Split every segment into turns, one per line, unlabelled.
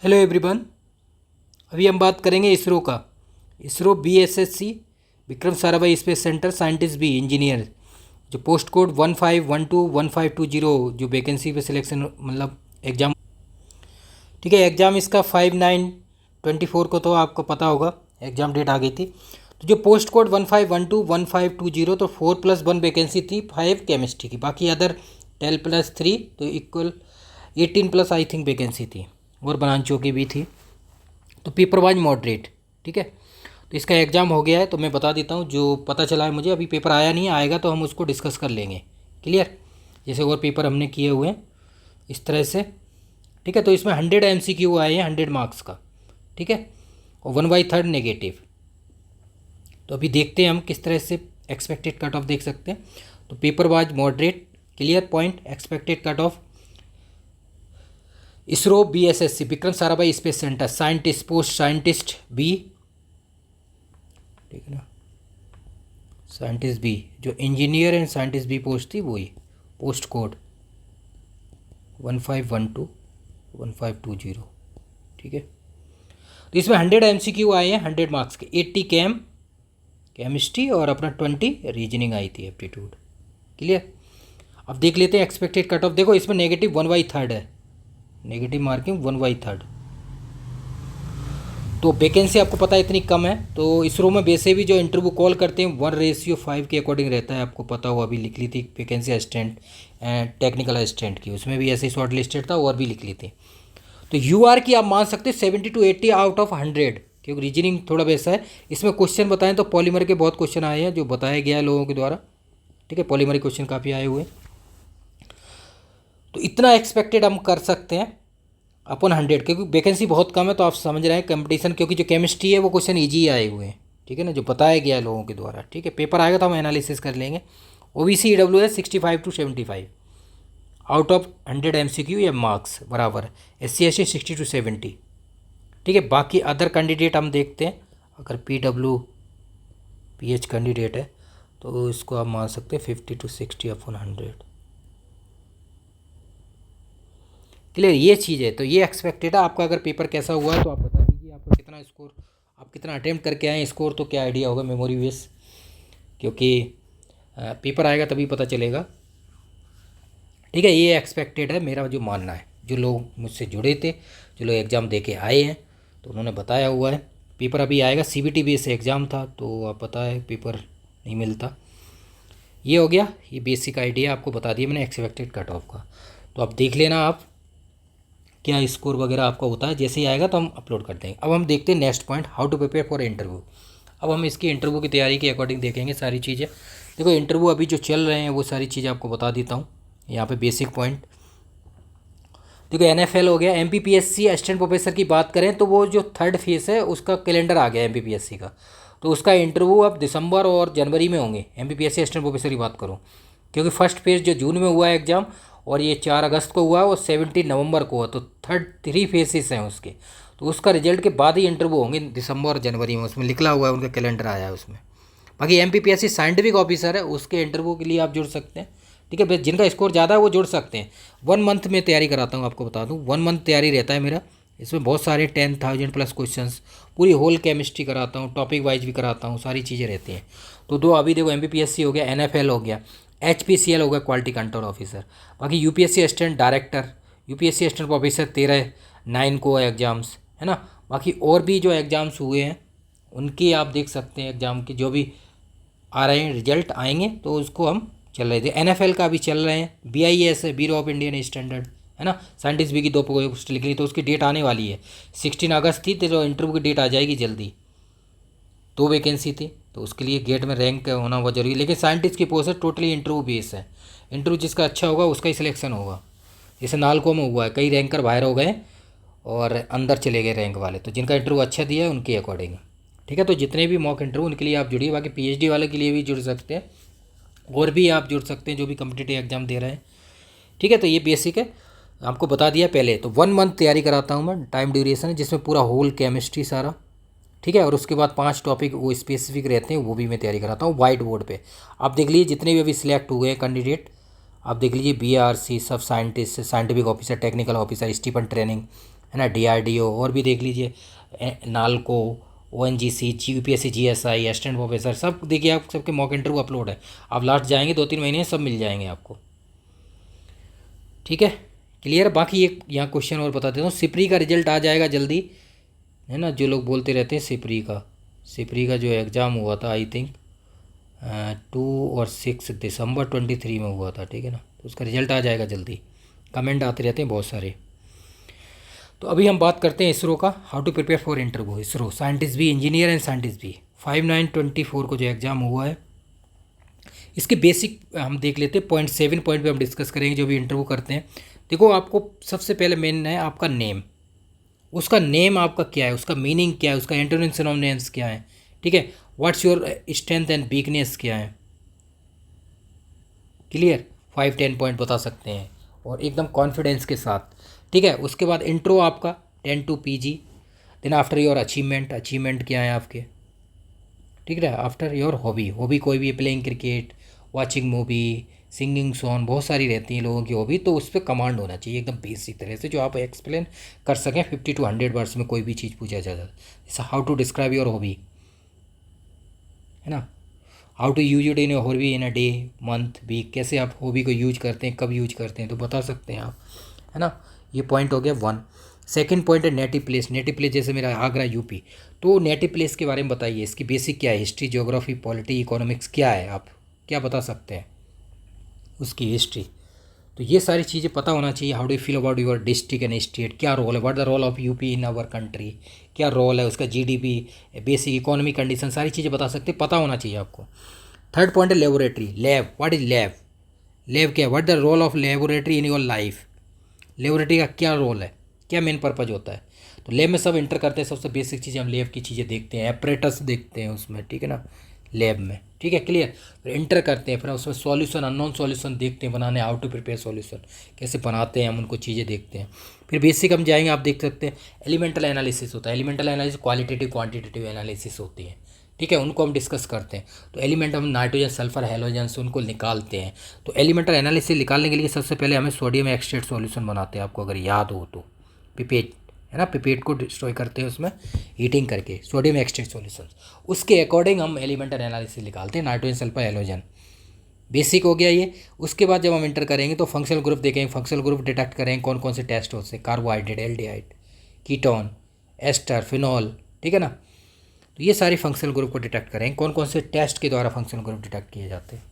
Hello everyone. अभी हम बात करेंगे इसरो का। ISRO VSSC Vikram Sarabhai space centre scientist B engineer, जो पोस्ट कोड 1512 1520 जो वैकेंसी पे सिलेक्शन मतलब एग्ज़ाम। ठीक है, एग्ज़ाम इसका 5/9/24 को, तो आपको पता होगा एग्ज़ाम डेट आ गई थी। तो जो पोस्ट कोड 1512 1520, तो 4+1 वैकेंसी थी, 5 केमिस्ट्री की, बाकी अदर 10+3 तो इक्वल 18+ आई थिंक वैकेंसी थी, और बनानचों की भी थी। तो पेपर वाइज मॉडरेट। ठीक है, तो इसका एग्ज़ाम हो गया है, तो मैं बता देता हूँ जो पता चला है मुझे। अभी पेपर आया नहीं है, आएगा तो हम उसको डिस्कस कर लेंगे। क्लियर, जैसे और पेपर हमने किए हुए हैं इस तरह से। ठीक है, तो इसमें 100 MCQ आए हैं, 100 मार्क्स का। ठीक है, और 1/3 नेगेटिव। तो अभी देखते हैं हम किस तरह से एक्सपेक्टेड कट ऑफ देख सकते हैं। तो paper wise moderate, clear point, expected cut off. ISRO VSSC Vikram Sarabhai space centre scientist, post scientist B. ठीक है ना, साइंटिस्ट बी जो engineer and scientist B post थी वही, पोस्ट कोड 1512 1520। ठीक है, तो इसमें 100 MCQ आए हैं, 100 मार्क्स के। 80 केमिस्ट्री और अपना 20 रीजनिंग आई थी, एप्टीट्यूड। क्लियर, अब देख लेते हैं एक्सपेक्टेड कट ऑफ। देखो इसमें नेगेटिव 1/3 है, नेगेटिव मार्किंग 1/3। तो वैकेंसी आपको पता है इतनी कम है। तो इसरो में वैसे भी जो इंटरव्यू कॉल करते हैं 1:5 के अकॉर्डिंग रहता है, आपको पता हो। अभी लिख ली थी vacancy assistant and technical assistant की, उसमें भी ऐसे ही शॉर्ट लिस्टेड था, और भी लिख ली थी। तो यूआर की आप मान सकते हैं 70 to 80 आउट ऑफ 100, क्योंकि रीजनिंग थोड़ा वैसा है। इसमें क्वेश्चन बताएं तो पॉलीमर के बहुत क्वेश्चन आए हैं, जो बताया गया है लोगों के द्वारा। ठीक है, पॉलीमर क्वेश्चन काफ़ी आए हुए हैं। तो इतना एक्सपेक्टेड हम कर सकते हैं अपन 100, क्योंकि वैकेंसी बहुत कम है। तो आप समझ रहे हैं कंपटीशन, क्योंकि जो केमिस्ट्री है वो क्वेश्चन ईजी आए हुए हैं। ठीक है ना, जो बताया गया है लोगों के द्वारा। ठीक है, पेपर आएगा तो हम एनालिसिस कर लेंगे। OBC EWS 65 to 75 out of 100 MCQ या मार्क्स बराबर। SC ST 60 to 70। ठीक है, बाकी अदर कैंडिडेट हम देखते हैं। अगर PWPH कैंडिडेट है तो इसको आप मान सकते हैं 50 to 60 अपॉन 100। क्लियर, ये चीज़ है। तो ये एक्सपेक्टेड है आपका। अगर पेपर कैसा हुआ है तो आप बता दीजिए, आपका कितना स्कोर, आप कितना अटेम्प्ट करके आए स्कोर, तो क्या आइडिया होगा मेमोरी बेस। क्योंकि पेपर आएगा तभी पता चलेगा। ठीक है, ये एक्सपेक्टेड है, मेरा जो मानना है। जो लोग मुझसे जुड़े थे, जो लोग एग्ज़ाम दे के आए हैं, तो उन्होंने बताया हुआ है। पेपर अभी आएगा, CBT बेस से एग्ज़ाम था, तो आप पता है पेपर नहीं मिलता। ये हो गया, ये बेसिक आइडिया आपको बता दिया मैंने एक्सपेक्टेड कट ऑफ का। तो आप देख लेना आप क्या स्कोर वगैरह आपका होता है। जैसे ही आएगा तो हम अपलोड कर देंगे। अब हम देखते हैं next point, how to prepare for interview. अब हम इसकी इंटरव्यू की तैयारी के अकॉर्डिंग देखेंगे सारी चीज़ें। देखो इंटरव्यू अभी जो चल रहे हैं वो सारी चीज़ें आपको बता देता हूँ यहाँ पे बेसिक पॉइंट। देखो NFL हो गया। MPPSC असिस्टेंट प्रोफेसर की बात करें तो वो जो थर्ड फेज़ है उसका कैलेंडर आ गया MPPSC का। तो उसका इंटरव्यू अब दिसंबर और जनवरी में होंगे। MPPSC असिस्टेंट प्रोफेसर की बात करूँ, क्योंकि फर्स्ट फेज़ जो जून में हुआ है एग्ज़ाम, और ये 4 अगस्त को हुआ है और 17 नवंबर को हुआ। तो थर्ड 3 फेसेस हैं उसके। तो उसका रिजल्ट के बाद ही इंटरव्यू होंगे दिसंबर और जनवरी में, उसमें निकला हुआ है, उनका कैलेंडर आया है उसमें। बाकी MPPSC साइंटिफिक ऑफिसर है, उसके इंटरव्यू के लिए आप जुड़ सकते हैं। ठीक है, जिनका स्कोर ज़्यादा है वो जुड़ सकते हैं। 1 मंथ में तैयारी कराता हूँ, आपको बता दूँ 1 मंथ तैयारी रहता है मेरा। इसमें बहुत सारे 10,000+ क्वेश्चंस, पूरी होल केमिस्ट्री कराता हूँ, टॉपिक वाइज भी कराता हूँ, सारी चीज़ें रहती हैं। तो दो अभी देखो, MPPSC हो गया, NFL हो गया, HPCL हो गया क्वालिटी कंट्रोल ऑफिसर। बाकी UPSC assistant director, UPSC assistant officer 13/9 को एग्ज़ाम्स है ना। बाकी और भी जो एग्ज़ाम्स हुए हैं उनकी आप देख सकते हैं, एग्ज़ाम के जो भी आ रहे हैं रिजल्ट आएंगे तो उसको हम चल रहे थे। NFL का भी चल रहे हैं। BIS है, ब्यूरो ऑफ इंडियन स्टैंडर्ड, है ना। साइंटिस्ट बी की 2 पोस्ट लिख ली, तो उसकी डेट आने वाली है। 16 अगस्त थी, तो जो इंटरव्यू की डेट आ जाएगी जल्दी। 2 वैकेंसी थी, तो उसके लिए गेट में रैंक होना बहुत जरूरी है। लेकिन साइंटिस्ट की पोस्ट है, टोटली इंटरव्यू बेस है। इंटरव्यू जिसका अच्छा होगा उसका ही सिलेक्शन होगा। जैसे नालको में हुआ है, कई रैंकर बाहर हो गए और अंदर चले गए रैंक वाले। तो जिनका इंटरव्यू अच्छा दिया है उनके अकॉर्डिंग। ठीक है, तो जितने भी मॉक इंटरव्यू उनके लिए आप जुड़िए। बाकी PhD वाले के लिए भी जुड़ सकते हैं, और भी आप जुड़ सकते हैं जो भी कम्पिटिटिव एग्जाम दे रहे हैं। ठीक है, तो ये बेसिक है, आपको बता दिया पहले। तो 1 मंथ तैयारी कराता हूँ मैं, टाइम ड्यूरेशन है, जिसमें पूरा होल केमिस्ट्री सारा। ठीक है, और उसके बाद 5 टॉपिक वो स्पेसिफिक रहते हैं, वो भी मैं तैयारी कराता हूँ वाइट बोर्ड पे। आप देख लीजिए जितने भी अभी सिलेक्ट हुए हैं कैंडिडेट, आप देख लीजिए BRC सब scientist, scientific officer, technical officer, स्टीफन ट्रेनिंग, है ना, DRDO और भी देख लीजिए, NALCO, ONGC, UPSC, GSI, assistant professor, सब देखिए आप सबके मॉक इंटरव्यू अपलोड है। आप लास्ट जाएंगे 2-3 महीने सब मिल जाएंगे आपको। ठीक है, क्लियर। बाकी एक यहाँ क्वेश्चन और बता देता हूँ, सिपरी का रिजल्ट आ जाएगा जल्दी, है ना। जो लोग बोलते रहते हैं सिपरी का जो एग्ज़ाम हुआ था, आई थिंक 2 और 6 दिसंबर 2023 में हुआ था, ठीक है ना। तो उसका रिजल्ट आ जाएगा जल्दी, कमेंट आते रहते हैं बहुत सारे। तो अभी हम बात करते हैं इसरो का, how to prepare for interview. ISRO scientist भी, इंजीनियर एंड साइंटिस्ट भी, 5/9/24 को जो एग्ज़ाम हुआ है, इसके बेसिक हम देख लेते हैं। 0.7 पॉइंट पे हम डिस्कस करेंगे जो भी इंटरव्यू करते हैं। देखो, आपको सबसे पहले मेन है आपका नेम, उसका नेम आपका क्या है, उसका मीनिंग क्या है, उसका एंटोनिम सिनोनिम्स क्या है, ठीक है। What's your strength and weakness क्या है, क्लियर। 5-10 पॉइंट बता सकते हैं और एकदम कॉन्फिडेंस के साथ, ठीक है। उसके बाद इंट्रो आपका 10 to PG, then after your achievement क्या है आपके, ठीक है। आफ्टर योर हॉबी कोई भी, playing cricket, watching movie, singing song, बहुत सारी रहती हैं लोगों की हॉबी। तो उस पर कमांड होना चाहिए एकदम बेसिक तरह से, जो आप एक्सप्लेन कर सकें 50 to 100 वर्ड्स में, कोई भी चीज़ पूछा जाता है। जैसे how to describe your hobby, है ना, how to use it in your hobby in a day, month, week, कैसे आप हॉबी को यूज करते हैं, कब यूज करते हैं, तो बता सकते हैं आप, है ना। ये पॉइंट हो गया 1। सेकंड पॉइंट है नेटिव प्लेस जैसे मेरा आगरा यूपी, तो नेटिव प्लेस के बारे में बताइए, इसकी बेसिक क्या है, हिस्ट्री, ज्योग्राफी, पॉलिटी, इकोनॉमिक्स क्या है, आप क्या बता सकते हैं उसकी हिस्ट्री। तो ये सारी चीज़ें पता होना चाहिए। How do feel about your district and state, क्या रोल है, what the role of UP in our country, क्या रोल है उसका, GDP, बेसिक इकोनॉमिक कंडीशन, सारी चीज़ें बता सकते हैं, पता होना चाहिए आपको। थर्ड पॉइंट है laboratory, lab, what is lab क्या है, what the role of laboratory in your life, laboratory का क्या रोल है, क्या मेन पर्पज होता है। तो लैब में सब इंटर करते हैं, सबसे बेसिक चीज़ें हम लैब की चीज़ें देखते हैं, एपरेटस देखते हैं उसमें, ठीक है ना, लैब में, ठीक है, क्लियर। फिर इंटर करते हैं, फिर उसमें सॉल्यूशन, अननोन सॉल्यूशन देखते हैं बनाने, हाउ टू प्रिपेयर सॉल्यूशन, कैसे बनाते हैं हम, उनको चीज़ें देखते हैं। फिर बेसिक हम जाएंगे, आप देख सकते हैं एलिमेंटल एनालिसिस होता है, elemental analysis qualitative quantitative analysis होती है, ठीक है, उनको हम डिस्कस करते हैं। तो एलिमेंट हम नाइट्रोजन, सल्फर, हेलोजन से उनको निकालते हैं। तो एलिमेंटल एनालिसिस निकालने के लिए सबसे पहले हमें सोडियम एक्सट्रेट सॉल्यूशन बनाते हैं, आपको अगर याद हो तो, पिपेट, है ना, पिपेट को डिस्ट्रॉय करते हैं उसमें हीटिंग करके, सोडियम एक्सट्रेट सॉल्यूशन, उसके अकॉर्डिंग हम एलिमेंटल एनालिसिस निकालते हैं, नाइट्रोजन, सल्फर, हेलोजन, बेसिक हो गया ये। उसके बाद जब हम इंटर करेंगे तो फंक्शनल ग्रुप देखेंगे, फंक्शनल ग्रुप डिटेक्ट करेंगे, कौन कौन से टेस्ट होते हैं, carbohydrate, aldehyde, ketone, ester, phenol, ठीक है ना। तो ये सारी फंक्शनल ग्रुप को डिटेक्ट करेंगे, कौन कौन से टेस्ट के द्वारा फंक्शनल ग्रुप डिटेक्ट किए जाते हैं।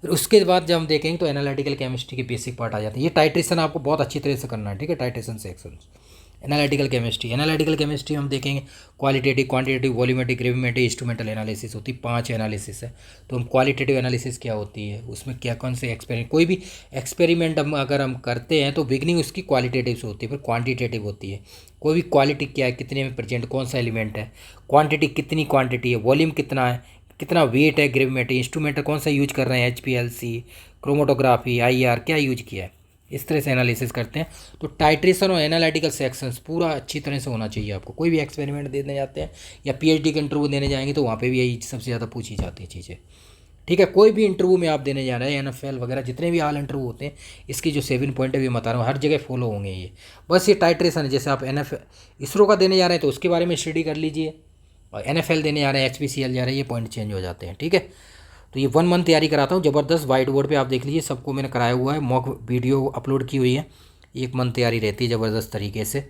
फिर उसके बाद जब हम देखेंगे तो एनालिटिकल केमिस्ट्री के बेसिक पार्ट आ जाते हैं। ये टाइट्रेशन आपको बहुत अच्छी तरह से करना है, ठीक है, टाइट्रेशन सेक्शन। एनालिटिकल केमिस्ट्री हम देखेंगे qualitative, quantitative, volumetric, gravimetric, instrumental analysis होती है, 5 एनालिसिस है। तो हम क्वालिटेटिव एनालिसिस क्या होती है, उसमें क्या कौन से एक्सपेरिमेंट, कोई भी एक्सपेरिमेंट हम अगर हम करते हैं तो बिगनिंग उसकी क्वालिटेटिव से होती है, फिर क्वांटिटेटिव होती है, कोई भी क्वालिटी क्या है, कितने में प्रेजेंट कौन सा एलिमेंट है, क्वांटिटी कितनी क्वांटिटी है, वॉल्यूम कितना है, कितना वेट है, ग्रेविमेट्री, इंस्ट्रूमेंट कौन सा यूज कर रहे हैं, HPLC, क्रोमोटोग्राफी, IR क्या यूज किया है, इस तरह से एनालिसिस करते हैं। तो टाइट्रेशन और एनालिटिकल सेक्शंस पूरा अच्छी तरह से होना चाहिए आपको। कोई भी एक्सपेरिमेंट देने जाते हैं या PhD के इंटरव्यू देने जाएंगे तो वहाँ पे भी यही सबसे ज़्यादा पूछी जाती है चीज़ें, ठीक है। कोई भी इंटरव्यू में आप देने जा रहे हैं, NFL वगैरह जितने भी हाल इंटरव्यू होते हैं, इसकी जो 7 पॉइंट है ये बता रहा हूँ, हर जगह फॉलो होंगे ये। बस ये टाइट्रेशन है, जैसे आप इसरो का देने जा रहे हैं तो उसके बारे में स्टडी कर लीजिए, और NFL देने जा रहे हैं, HPCL जा रहे हैं, ये पॉइंट चेंज हो जाते हैं, ठीक है। तो ये 1 मंथ तैयारी कराता हूँ ज़बरदस्त, वाइट बोर्ड पे आप देख लीजिए, सबको मैंने कराया हुआ है, मॉक वीडियो अपलोड की हुई है। 1 मंथ तैयारी रहती है ज़बरदस्त तरीके से,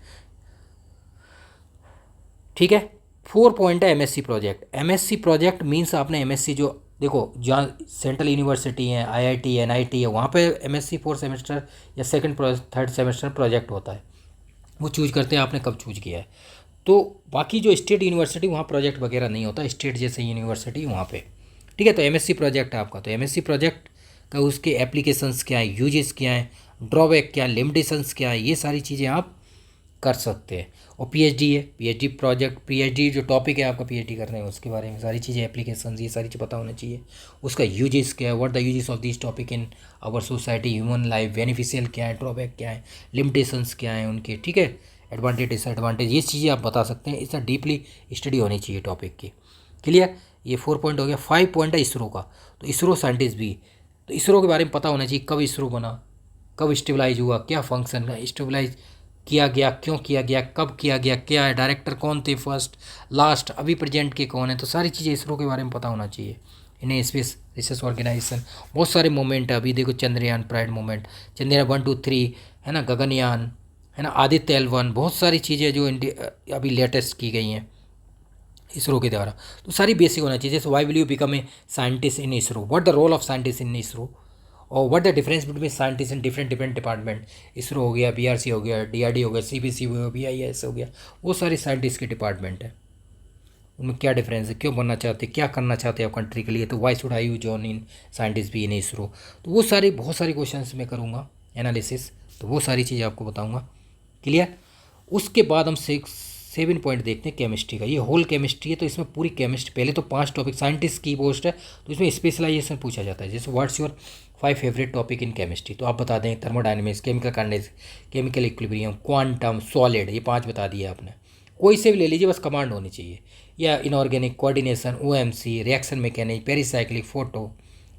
ठीक है। 4 पॉइंट है MSc project. MSc project means आपने MSc जो देखो, जहाँ सेंट्रल यूनिवर्सिटी है, IIT है, NIT है, वहाँ पे MSc 4 सेमेस्टर या सेकंड 3rd सेमेस्टर प्रोजेक्ट होता है, वो चूज करते हैं आपने कब चूज किया है। तो बाकी जो स्टेट यूनिवर्सिटी वहाँ प्रोजेक्ट वगैरह नहीं होता, स्टेट जैसे यूनिवर्सिटी वहाँ पे, ठीक है। तो MSc प्रोजेक्ट है आपका, तो MSc प्रोजेक्ट का उसके एप्लीकेशंस क्या है, यूजेस क्या है, ड्रॉबैक क्या है, लिमिटेशंस क्या है, ये सारी चीज़ें आप कर सकते हैं। और PhD है, PhD प्रोजेक्ट, PhD जो टॉपिक है आपका PhD कर रहे हैं उसके बारे में सारी चीज़ें, एप्लीकेशंस, ये सारी चीज़ पता होनी चाहिए। उसका यूजेस क्या है, what the uses of this topic in our society, human life, beneficial क्या है, ड्रॉबैक क्या है, लिमिटेशंस क्या है उनके, ठीक है, एडवांटेज डिसएडवांटेज, ये चीज़ें आप बता सकते हैं। इसका डीपली स्टडी होनी चाहिए टॉपिक की, क्लियर। ये 4 पॉइंट हो गया। 5 पॉइंट है इसरो का, तो इसरो साइंटिस्ट भी, तो इसरो के बारे में पता होना चाहिए, कब इसरो बना, कब स्टेबलाइज हुआ, क्या फंक्शन है, स्टेबलाइज किया गया, क्यों किया गया, कब किया गया, क्या है, डायरेक्टर कौन थे, फर्स्ट लास्ट अभी प्रेजेंट के कौन है, तो सारी चीज़ें इसरो के बारे में पता होना चाहिए। इन्हें स्पेस रिसर्च ऑर्गेनाइजेशन बहुत सारे मोमेंट है, अभी देखो चंद्रयान प्राइड मोमेंट, चंद्रयान 1 2 3 है ना, गगनयान है ना, आदित्य L1, बहुत सारी चीज़ें जो इंडिया अभी लेटेस्ट की गई हैं इसरो के द्वारा, तो सारी बेसिक होना चाहिए। जैसे why will you become a scientist in ISRO, what the role of scientist in ISRO, और what the difference between scientist in different different department, ISRO हो गया, BRC हो गया, DRD हो गया, CBC हो गया, BIS हो गया, वो सारी साइंटिस्ट के डिपार्टमेंट है, उनमें क्या डिफरेंस है, क्यों बनना चाहते, क्या करना चाहते हैं आप कंट्री के लिए, तो why should I you join in scientist भी इन इसरो, तो वो सारी बहुत सारी क्वेश्चन मैं करूँगा एनालिसिस, तो वो सारी चीज़ें आपको बताऊँगा। क्लियर। उसके बाद हम 7 पॉइंट देखते हैं केमिस्ट्री का, ये होल केमिस्ट्री है, तो इसमें पूरी केमिस्ट्री, पहले तो 5 टॉपिक, साइंटिस्ट की पोस्ट है तो इसमें स्पेशलाइजेशन पूछा जाता है, जैसे what's your 5 favourite topic in chemistry, तो आप बता दें thermodynamics, chemical kinetics, chemical equilibrium, quantum, solid, ये 5 बता दिए आपने, कोई से भी ले लीजिए, बस कमांड होनी चाहिए, या inorganic, coordination, OMC, reaction mechanics, pericyclic, photo,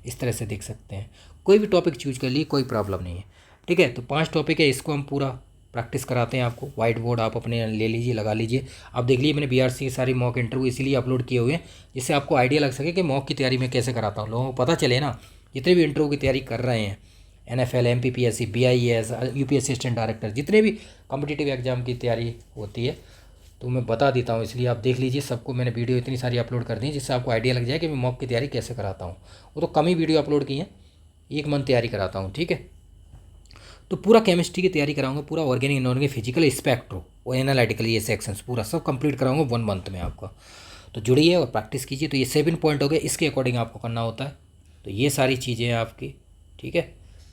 इस तरह से देख सकते हैं, कोई भी टॉपिक चूज कर लिए, कोई प्रॉब्लम नहीं है। ठीक है, तो 5 टॉपिक है, इसको हम पूरा प्रैक्टिस कराते हैं आपको, वाइट बोर्ड आप अपने ले लीजिए, लगा लीजिए। आप देख लीजिए मैंने BRC की सारी मॉक इंटरव्यू इसीलिए अपलोड किए हुए हैं, जिससे आपको आइडिया लग सके कि मॉक की तैयारी मैं कैसे कराता हूँ, लोगों को पता चले ना, जितने भी इंटरव्यू की तैयारी कर रहे हैं, NFL, MPPSC, BIS, UPSC assistant director, जितने भी कॉम्पिटिटिव एग्जाम की तैयारी होती है, तो मैं बता देता हूँ, इसलिए आप देख लीजिए, सबको मैंने वीडियो इतनी सारी अपलोड कर दी है, जिससे आपको आइडिया लग जाए कि मैं मॉक की तैयारी कैसे कराता हूँ। वो तो कम ही वीडियो अपलोड की हैं, 1 मंथ तैयारी कराता हूँ। ठीक है, तो पूरा केमिस्ट्री की तैयारी कराऊंगा, पूरा ऑर्गेनिक, इनऑर्गेनिक, फिजिकल, स्पेक्ट्रो और एनालिटिकल, ये सेक्शंस पूरा सब कंप्लीट कराऊंगा 1 मंथ में आपका, तो जुड़िए और प्रैक्टिस कीजिए। तो ये 7 पॉइंट हो गए, इसके अकॉर्डिंग आपको करना होता है, तो ये सारी चीज़ें हैं आपकी। ठीक है,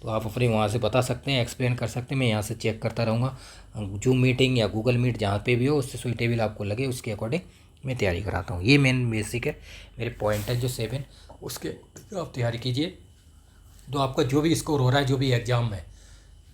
तो आप अपने वहाँ से बता सकते हैं, एक्सप्लेन कर सकते हैं, मैं यहाँ से चेक करता रहूँगा, जूम मीटिंग या गूगल मीट जहाँ पे भी हो, उससे सुइटेबल आपको लगे, उसके अकॉर्डिंग मैं तैयारी कराता हूँ। ये मेन बेसिक है, मेरे पॉइंट है जो 7, उसके आप तैयारी कीजिए, तो आपका जो भी स्कोर हो रहा है, जो भी एग्ज़ाम है,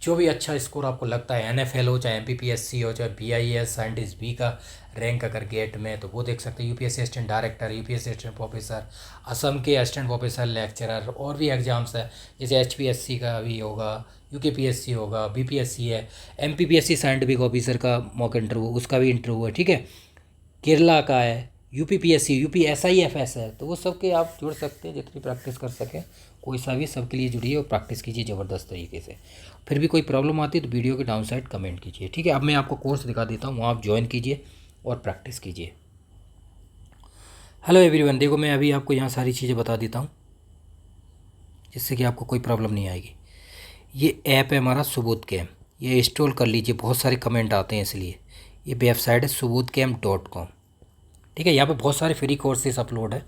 जो भी अच्छा स्कोर आपको लगता है, NFL हो, चाहे MPPSC हो, चाहे BIS, साइंटिस्ट B का रैंक अगर गेट में, तो वो देख सकते हैं, UPSC assistant director, UPSC assistant professor, Assam के असिस्टेंट प्रोफेसर, लेक्चरर, और भी एग्जाम्स है, जैसे HPSC का भी होगा, UKPSC होगा, BPSC है, MPPSC साइंटिफिक ऑफिसर का मॉक इंटरव्यू, उसका भी इंटरव्यू है। ठीक है, केरला का है, UPPSC, UPSIFS है, तो वो सब के आप जुड़ सकते हैं, जितनी प्रैक्टिस कर सकें, कोई सा भी सबके लिए जुड़िए और प्रैक्टिस कीजिए ज़बरदस्त तरीके से। फिर भी कोई प्रॉब्लम आती है तो वीडियो के डाउन साइड कमेंट कीजिए। ठीक है, अब मैं आपको कोर्स दिखा देता हूँ, वहाँ आप ज्वाइन कीजिए और प्रैक्टिस कीजिए। हेलो एवरीवन, देखो मैं अभी आपको यहाँ सारी चीज़ें बता देता हूँ, जिससे कि आपको कोई प्रॉब्लम नहीं आएगी। ये ऐप है हमारा सुबोध कैम्प, ये इंस्टॉल कर लीजिए, बहुत सारे कमेंट आते हैं इसलिए। ये वेबसाइट है subodhcamp.com। ठीक है, यहाँ पे बहुत सारे फ्री कोर्सेज अपलोड है,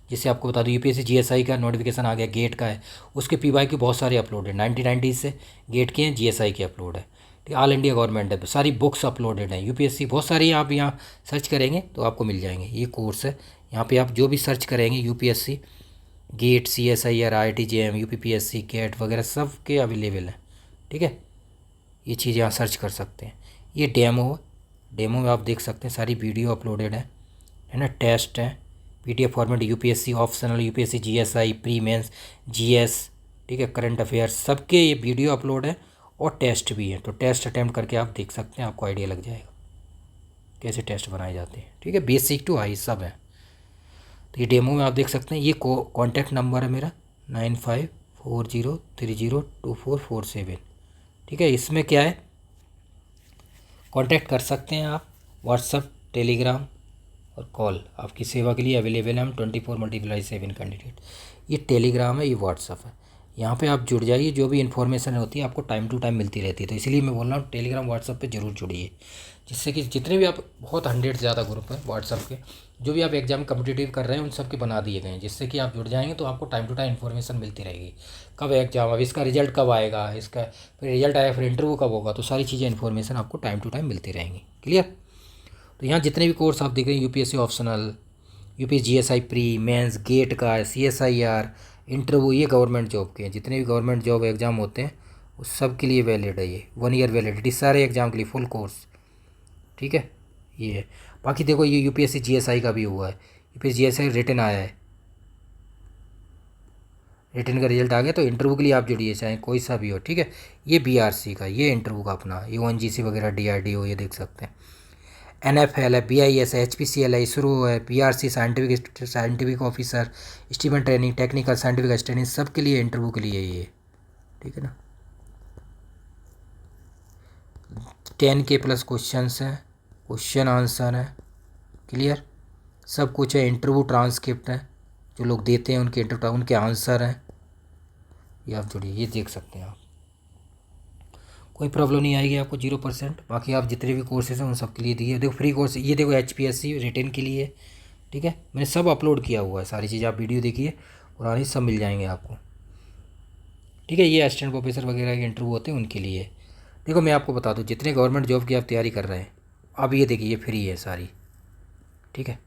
जिससे आपको बता दूँ UPSC GSI का नोटिफिकेशन आ गया, गेट का है, उसके PY बहुत सारे अपलोड है, 1990 से गेट के हैं, GSI के अपलोड है। ठीक है, ऑल इंडिया गवर्नमेंट है, सारी बुक्स अपलोडेड हैं, UPSC बहुत सारी, आप यहाँ सर्च करेंगे तो आपको मिल जाएंगे। ये कोर्स है, यहाँ पे आप जो भी सर्च करेंगे UPSC, GATE, CSIR, IIT-JM, UPPSC, CAT वगैरह सब के अवेलेबल हैं। ठीक है, ये चीज़ यहाँ सर्च कर सकते हैं। ये डेमो में आप देख सकते हैं, सारी वीडियो अपलोडेड है ना, टेस्ट है, PDF format, UPSC optional, UPSC GSI, pre mains, GS, ठीक है, करंट अफेयर्स, सबके ये वीडियो अपलोड है और टेस्ट भी है, तो टेस्ट अटैम्प्ट करके आप देख सकते हैं, आपको आइडिया लग जाएगा कैसे टेस्ट बनाए जाते हैं। ठीक है, बेसिक टू हाई सब है। तो ये डेमो में आप देख सकते हैं, ये कॉन्टैक्ट नंबर है मेरा 9540302447। ठीक है, इसमें क्या है, कांटेक्ट कर सकते हैं आप, व्हाट्सअप, टेलीग्राम और कॉल आपकी सेवा के लिए अवेलेबल है हम 24x7 कैंडिडेट। ये टेलीग्राम है, ये व्हाट्सअप है, यहाँ पे आप जुड़ जाइए, जो भी इन्फॉर्मेशन होती है आपको टाइम टू टाइम मिलती रहती है, तो इसलिए मैं बोल रहा हूँ टेलीग्राम व्हाट्सअप पे जरूर जुड़िए, जिससे कि जितने भी आप, बहुत 100 से ज़्यादा ग्रुप हैं व्हाट्सअप के, जो भी आप एग्जाम कम्पिटिटिव कर रहे हैं उन सब के बना दिए गए हैं, जिससे कि आप जुड़ जाएंगे तो आपको टाइम टू टाइम इन्फॉर्मेशन मिलती रहेगी, कब एग्जाम, अब इसका रिजल्ट कब आएगा, इसका फिर रिजल्ट आया, फिर इंटरव्यू कब होगा, तो सारी चीज़ें इन्फॉर्मेशन आपको टाइम टू टाइम मिलती रहेंगी। क्लियर। तो यहाँ जितने भी कोर्स आप देख रहे हैं, UPSC optional, UPSC GSI pre mains, GATE का, CSIR, इंटरव्यू, ये गवर्नमेंट जॉब के हैं, जितने भी गवर्नमेंट जॉब एग्ज़ाम होते हैं उस सब के लिए वैलिड है, ये 1 ईयर वैलिडिटी, सारे एग्ज़ाम के लिए फुल कोर्स। ठीक है, ये है। बाकी देखो ये UPSC GSI का भी हुआ है, UPSC GSI रिटर्न आया है, रिटर्न का रिजल्ट आ गया तो इंटरव्यू के लिए आप जुड़िए, चाहे कोई सा भी हो, ठीक है। ये बीआरसी का, ये इंटरव्यू का अपना, ये ओएनजीसी वगैरह, डीआरडीओ, ये देख सकते हैं। एनएफएल है, बीआईएस है, एचपीसीएल है, इसरो है, PRC scientific officer, Steven training, technical scientific assistant, सब के लिए इंटरव्यू के लिए ये, ठीक है ना। 10K प्लस क्वेश्चन है, क्वेश्चन आंसर है, क्लियर, सब कुछ है। इंटरव्यू ट्रांसक्रिप्ट है, जो लोग देते हैं उनके इंटरव्यू उनके आंसर हैं, ये आप जुड़िए, ये देख सकते हैं आप। कोई प्रॉब्लम नहीं आएगी आपको, 0%। बाकी आप जितने भी कोर्सेज हैं उन सब के लिए दिए, देखो फ्री कोर्स, ये देखो HPSC रिटर्न के लिए, ठीक है, मैंने सब अपलोड किया हुआ है, सारी चीज़ आप वीडियो देखिए, पुरानी सब मिल जाएंगे आपको, ठीक है। ये असिस्टेंट प्रोफेसर वगैरह के इंटरव्यू होते हैं उनके लिए। देखो मैं आपको बता दूँ, जितने गवर्नमेंट जॉब की आप तैयारी कर रहे हैं, अब ये देखिए, ये फ्री है सारी, ठीक है।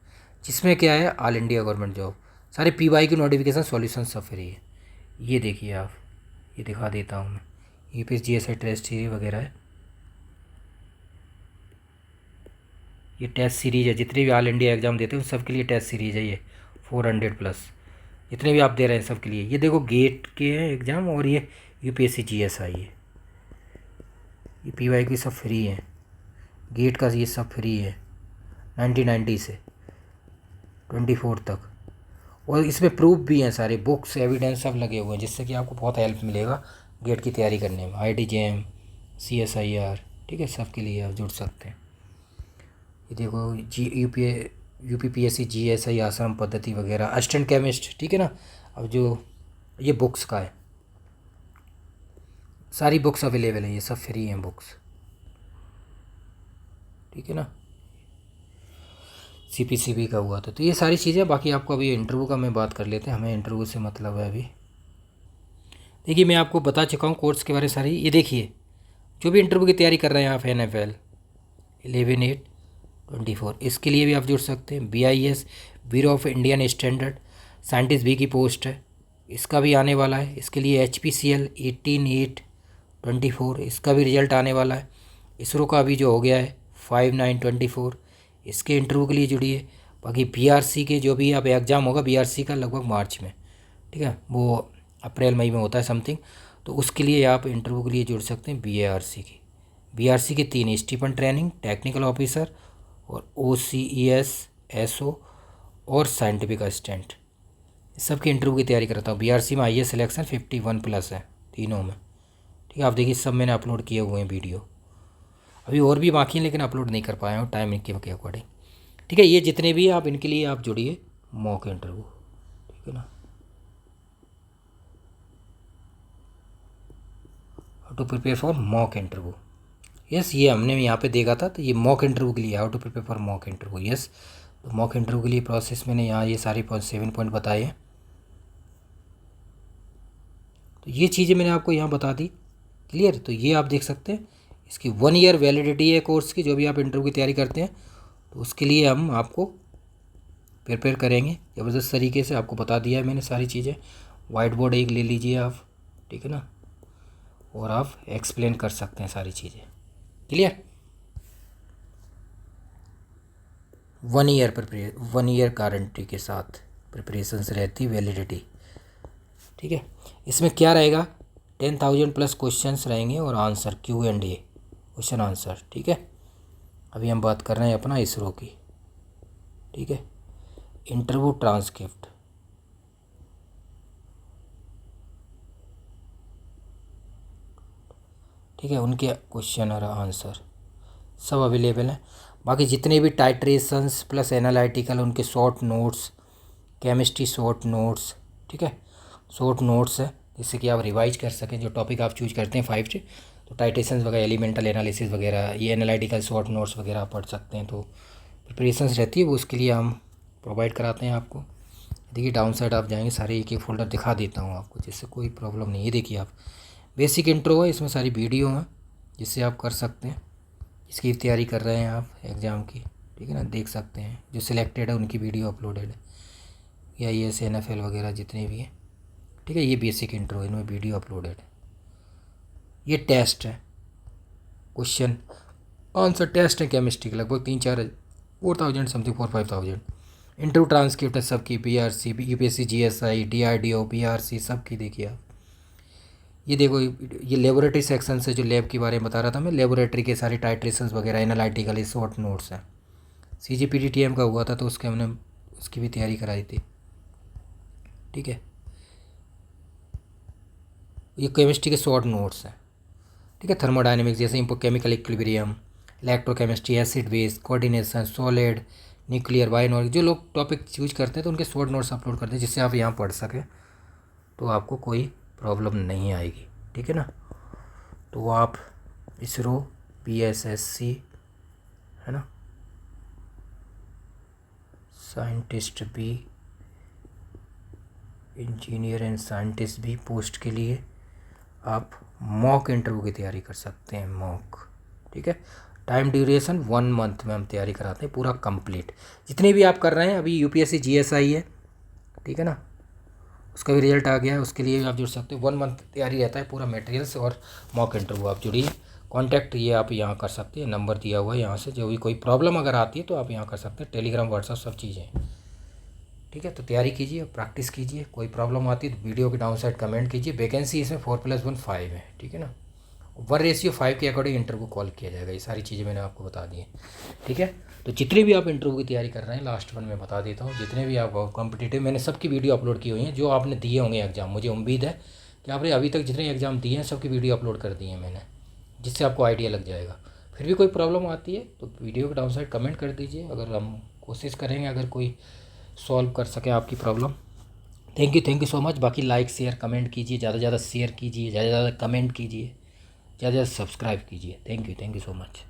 जिसमें क्या है, ऑल इंडिया गवर्नमेंट जॉब, सारे PY की नोटिफिकेशन सॉल्यूशन सब फ्री है। ये देखिए आप, ये दिखा देता हूँ मैं, UPSC GSI टेस्ट सीरीज वगैरह है, ये टेस्ट सीरीज है, जितने भी ऑल इंडिया एग्ज़ाम देते हैं उन सब के लिए टेस्ट सीरीज है ये, 400 प्लस, जितने भी आप दे रहे हैं सब के लिए। ये देखो गेट के हैं एग्ज़ाम, और ये UPSC GSI है, ये PY की सब फ्री है, गेट का ये सब फ्री है, 1990 से 24 तक। और इसमें प्रूफ भी हैं, सारे बुक्स एविडेंस सब लगे हुए हैं, जिससे कि आपको बहुत हेल्प मिलेगा गेट की तैयारी करने में। IIT-JEM, CSIR, ठीक है, सब के लिए आप जुड़ सकते हैं। ये देखो UPPSC GSI आसाम पद्धति वगैरह, असिस्टेंट केमिस्ट, ठीक है ना। अब जो ये बुक्स का है, सारी बुक्स अवेलेबल है, ये सब फ्री हैं बुक्स, ठीक है ना। CPCB का हुआ तो ये सारी चीज़ें। बाकी आपको अभी इंटरव्यू का मैं बात कर लेते हैं, हमें इंटरव्यू से मतलब है अभी। देखिए मैं आपको बता चुका हूँ कोर्स के बारे में सारी, ये देखिए जो भी इंटरव्यू की तैयारी कर रहे हैं आप, NFL 11/8/24, इसके लिए भी आप जुड़ सकते हैं। BIS, bureau of Indian standard scientist भी की पोस्ट है, इसका भी आने वाला है। इसके लिए HPCL 18/8/24, इसका भी रिजल्ट आने वाला है। इसरो का भी जो हो गया है 5/9/24, इसके इंटरव्यू के लिए जुड़िए। बाकी BRC के जो भी अब एग्ज़ाम होगा, BRC का लगभग मार्च में, ठीक है, वो अप्रैल मई में होता है समथिंग, तो उसके लिए आप इंटरव्यू के लिए जुड़ सकते हैं। BRC के 3, स्टीफन ट्रेनिंग, टेक्निकल ऑफिसर, और OCES SO और साइंटिफिक असिस्टेंट, इस सब की इंटरव्यू की तैयारी करता हूँ। BRC में IAS सिलेक्शन 51+ है तीनों में, ठीक है। आप देखिए सब मैंने अपलोड किए हुए हैं वीडियो, अभी और भी बाकी हैं लेकिन अपलोड नहीं कर पाया हूँ टाइम के अकॉर्डिंग, ठीक है। ये जितने भी आप इनके लिए आप जुड़िए मॉक इंटरव्यू, ठीक है ना। How to prepare for mock interview, yes, ये हमने यहाँ पे देखा था, तो ये मॉक इंटरव्यू के लिए, how to prepare for mock interview, yes. तो मॉक इंटरव्यू के लिए प्रोसेस मैंने यहाँ ये सारे 7 पॉइंट बताए हैं, तो ये चीज़ें मैंने आपको यहाँ बता दी, क्लियर। तो ये आप देख सकते हैं, इसकी 1 ईयर वैलिडिटी है कोर्स की, जो भी आप इंटरव्यू की तैयारी करते हैं तो उसके लिए हम आपको प्रिपेयर करेंगे ज़बरदस्त तरीके से। आपको बता दिया है मैंने सारी चीज़ें। वाइट बोर्ड एक ले लीजिए आप, ठीक है ना, और आप एक्सप्लेन कर सकते हैं सारी चीज़ें, क्लियर। 1 ईयर गारंटी के साथ प्रिपरेशन रहती वैलिडिटी, ठीक है। इसमें क्या रहेगा, 10,000+ क्वेश्चंस रहेंगे और आंसर Q&A, क्वेश्चन आंसर, ठीक है। अभी हम बात कर रहे हैं अपना इसरो की, ठीक है। इंटरव्यू ट्रांसक्रिप्ट, ठीक है, उनके क्वेश्चन और आंसर सब अवेलेबल हैं। बाकी जितने भी टाइट्रेशंस प्लस एनालिटिकल, उनके short notes, chemistry short notes, ठीक है, शॉर्ट नोट्स है, जिससे कि आप रिवाइज कर सकें जो टॉपिक आप चूज करते हैं 5 से। तो टाइट्रेशंस वगैरह, एलिमेंटल एनालिसिस वगैरह, ये एनालिटिकल शॉर्ट नोट्स वगैरह आप पढ़ सकते हैं। तो प्रिपरेशंस रहती है वो, उसके लिए हम प्रोवाइड कराते हैं आपको। देखिए डाउन साइड आप जाएंगे, सारे एक एक फोल्डर दिखा देता हूँ आपको, जिससे कोई प्रॉब्लम नहीं है। देखिए आप, बेसिक इंट्रो है, इसमें सारी वीडियो हैं जिससे आप कर सकते हैं, इसकी तैयारी कर रहे हैं आप एग्ज़ाम की, ठीक है ना, देख सकते हैं। जो सिलेक्टेड है उनकी वीडियो अपलोडेड है, या ये NFL वगैरह जितने भी हैं, ठीक है। ये बेसिक इंट्रो है, इनमें वीडियो अपलोडेड है। ये टेस्ट है, क्वेश्चन आंसर टेस्ट है केमिस्ट्री के, लगभग 3-4 4,000 समथिंग, 4-5,000 इंटरव्यू ट्रांसक्रिप्ट है सबकी, PRC, UPSC, GSI, DRDO, PRC सबकी देखिए आप। ये देखो ये लेबोरेटरी सेक्शन से जो लैब के बारे में बता रहा था मैं, लेबोरेटरी के सारे टाइट्रेशंस वगैरह एनालिटिकल शॉर्ट नोट्स हैं। सीजीपीटीटीएम का हुआ था तो उसके हमने उसकी भी तैयारी कराई थी। ठीक है, ये केमिस्ट्री के शॉर्ट नोट्स हैं। ठीक है, थर्मोडायनेमिक्स जैसे chemical equilibrium, electrochemistry, acid base, coordination, solid, nuclear, बायोनॉर्ग, जो लोग टॉपिक यूज करते हैं तो उनके शॉर्ट नोट्स अपलोड करते हैं जिससे आप यहाँ पढ़ सकें, तो आपको कोई प्रॉब्लम नहीं आएगी। ठीक है ना। तो आप इसरो, पीएसएससी, है ना, साइंटिस्ट भी, इंजीनियर एंड साइंटिस्ट भी पोस्ट के लिए आप मॉक इंटरव्यू की तैयारी कर सकते हैं, मॉक। ठीक है, टाइम ड्यूरेशन 1 मंथ में हम तैयारी कराते हैं पूरा कंप्लीट। जितने भी आप कर रहे हैं अभी, यूपीएससी जीएसआई है, ठीक है ना, उसका भी रिजल्ट आ गया है, उसके लिए आप जुड़ सकते हो। 1 मंथ तैयारी रहता है पूरा मटेरियल्स और मॉक इंटरव्यू। आप जुड़िए, कॉन्टैक्ट ये आप यहाँ कर सकते हैं, नंबर दिया हुआ है यहाँ से। जो भी कोई प्रॉब्लम अगर आती है तो आप यहाँ कर सकते हैं, टेलीग्राम, व्हाट्सअप सब चीज़ें। ठीक है, तो तैयारी कीजिए, प्रैक्टिस कीजिए। कोई प्रॉब्लम आती है तो वीडियो के डाउन साइड कमेंट कीजिए। वैकेंसी इसमें 4+1 5 है। ठीक है ना, 1:5 के अकॉर्डिंग इंटरव्यू कॉल किया जाएगा। ये सारी चीज़ें मैंने आपको बता दी हैं। ठीक है, तो जितने भी आप इंटरव्यू की तैयारी कर रहे हैं, लास्ट वन में बता देता हूँ, जितने भी आप कॉम्पिटिटिव, मैंने सबकी वीडियो अपलोड की हुई हैं जो आपने दिए होंगे एग्ज़ाम। मुझे उम्मीद है कि आपने अभी तक जितने एग्ज़ाम दिए हैं सबकी वीडियो अपलोड कर दी है मैंने, जिससे आपको आइडिया लग जाएगा। फिर भी कोई प्रॉब्लम आती है तो वीडियो के डाउन साइड कमेंट कर दीजिए, अगर हम कोशिश करेंगे अगर कोई सॉल्व कर सके आपकी problem. Thank you so much. बाकी लाइक शेयर कमेंट कीजिए, ज़्यादा से ज़्यादा शेयर कीजिए, ज़्यादा से ज़्यादा कमेंट कीजिए, ज़्यादा से ज़्यादा सब्सक्राइब कीजिए। Thank you so much.